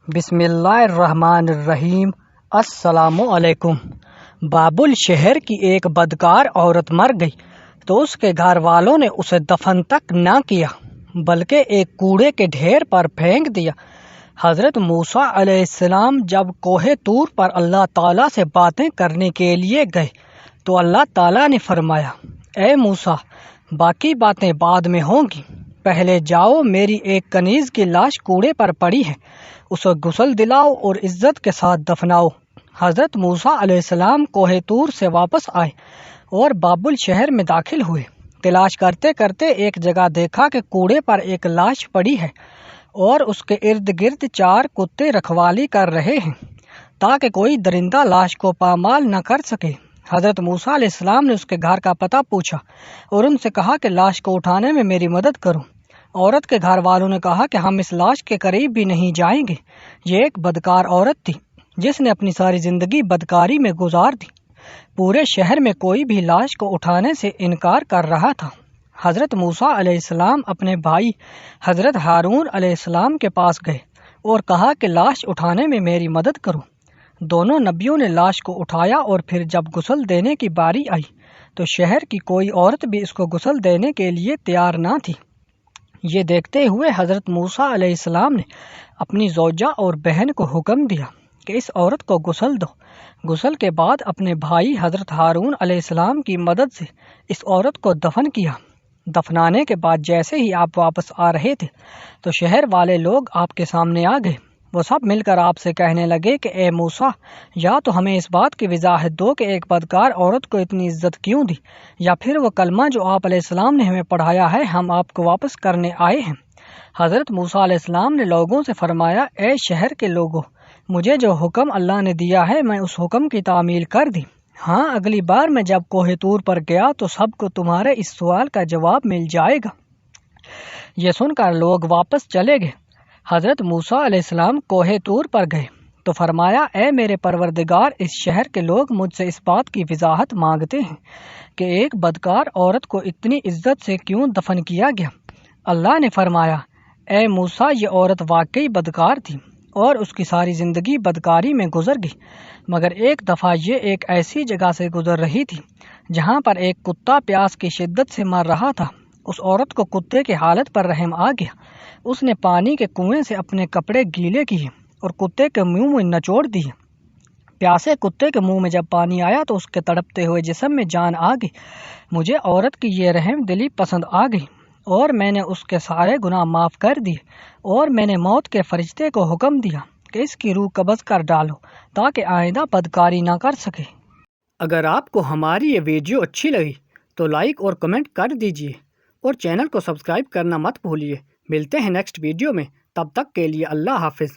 بسم اللہ الرحمن الرحیم۔ السلام علیکم۔ بابل شہر کی ایک بدکار عورت مر گئی تو اس کے گھر والوں نے اسے دفن تک نہ کیا بلکہ ایک کوڑے کے ڈھیر پر پھینک دیا۔ حضرت موسیٰ علیہ السلام جب کوہ طور پر اللہ تعالیٰ سے باتیں کرنے کے لیے گئے تو اللہ تعالیٰ نے فرمایا، اے موسیٰ، باقی باتیں بعد میں ہوں گی، پہلے جاؤ، میری ایک کنیز کی لاش کوڑے پر پڑی ہے، اسے غسل دلاؤ اور عزت کے ساتھ دفناؤ۔ حضرت موسیٰ علیہ السلام کوہ طور سے واپس آئے اور بابل شہر میں داخل ہوئے۔ تلاش کرتے کرتے ایک جگہ دیکھا کہ کوڑے پر ایک لاش پڑی ہے اور اس کے ارد گرد 4 کتے رکھوالی کر رہے ہیں تاکہ کوئی درندہ لاش کو پامال نہ کر سکے۔ حضرت موسیٰ علیہ السلام نے اس کے گھر کا پتہ پوچھا اور ان سے کہا کہ لاش کو اٹھانے میں میری مدد کرو۔ عورت کے گھر والوں نے کہا کہ ہم اس لاش کے قریب بھی نہیں جائیں گے۔ یہ ایک بدکار عورت تھی جس نے اپنی ساری زندگی بدکاری میں گزار دی۔ پورے شہر میں کوئی بھی لاش کو اٹھانے سے انکار کر رہا تھا۔ حضرت موسیٰ علیہ السلام اپنے بھائی حضرت ہارون علیہ السلام کے پاس گئے اور کہا کہ لاش اٹھانے میں میری مدد کرو۔ دونوں نبیوں نے لاش کو اٹھایا اور پھر جب غسل دینے کی باری آئی تو شہر کی کوئی عورت بھی اس کو غسل دینے کے لیے تیار نہ تھی۔ یہ دیکھتے ہوئے حضرت موسیٰ علیہ السلام نے اپنی زوجہ اور بہن کو حکم دیا کہ اس عورت کو غسل دو۔ غسل کے بعد اپنے بھائی حضرت ہارون علیہ السلام کی مدد سے اس عورت کو دفن کیا۔ دفنانے کے بعد جیسے ہی آپ واپس آ رہے تھے تو شہر والے لوگ آپ کے سامنے آ گئے۔ وہ سب مل کر آپ سے کہنے لگے کہ اے موسیٰ، یا تو ہمیں اس بات کی وضاحت دو کہ ایک بدکار عورت کو اتنی عزت کیوں دی، یا پھر وہ کلمہ جو آپ علیہ السلام نے ہمیں پڑھایا ہے ہم آپ کو واپس کرنے آئے ہیں۔ حضرت موسیٰ علیہ السلام نے لوگوں سے فرمایا، اے شہر کے لوگوں، مجھے جو حکم اللہ نے دیا ہے میں اس حکم کی تعمیل کر دی۔ ہاں، اگلی بار میں جب کوہ طور پر گیا تو سب کو تمہارے اس سوال کا جواب مل جائے گا۔ یہ سن کر لوگ واپس چلے گئے۔ حضرت موسیٰ علیہ السلام کوہ طور پر گئے تو فرمایا، اے میرے پروردگار، اس شہر کے لوگ مجھ سے اس بات کی وضاحت مانگتے ہیں کہ ایک بدکار عورت کو اتنی عزت سے کیوں دفن کیا گیا۔ اللہ نے فرمایا، اے موسیٰ، یہ عورت واقعی بدکار تھی اور اس کی ساری زندگی بدکاری میں گزر گئی، مگر ایک دفعہ یہ ایک ایسی جگہ سے گزر رہی تھی جہاں پر ایک کتا پیاس کی شدت سے مر رہا تھا۔ اس عورت کو کتے کی حالت پر رحم آ گیا۔ اس نے پانی کے کنویں سے اپنے کپڑے گیلے کیے اور کتے کے منہ میں نچوڑ دیے۔ پیاسے کتے کے منہ میں جب پانی آیا تو اس کے تڑپتے ہوئے جسم میں جان آ گئی۔ مجھے عورت کی یہ رحم دلی پسند آ گئی اور میں نے اس کے سارے گناہ معاف کر دیے، اور میں نے موت کے فرشتے کو حکم دیا کہ اس کی روح قبض کر ڈالو تاکہ آئندہ بدکاری نہ کر سکے۔ اگر آپ کو ہماری یہ ویڈیو اچھی لگی تو لائک اور کمنٹ کر دیجیے اور چینل کو سبسکرائب کرنا مت بھولیے۔ ملتے ہیں نیکسٹ ویڈیو میں، تب تک کے لیے اللہ حافظ۔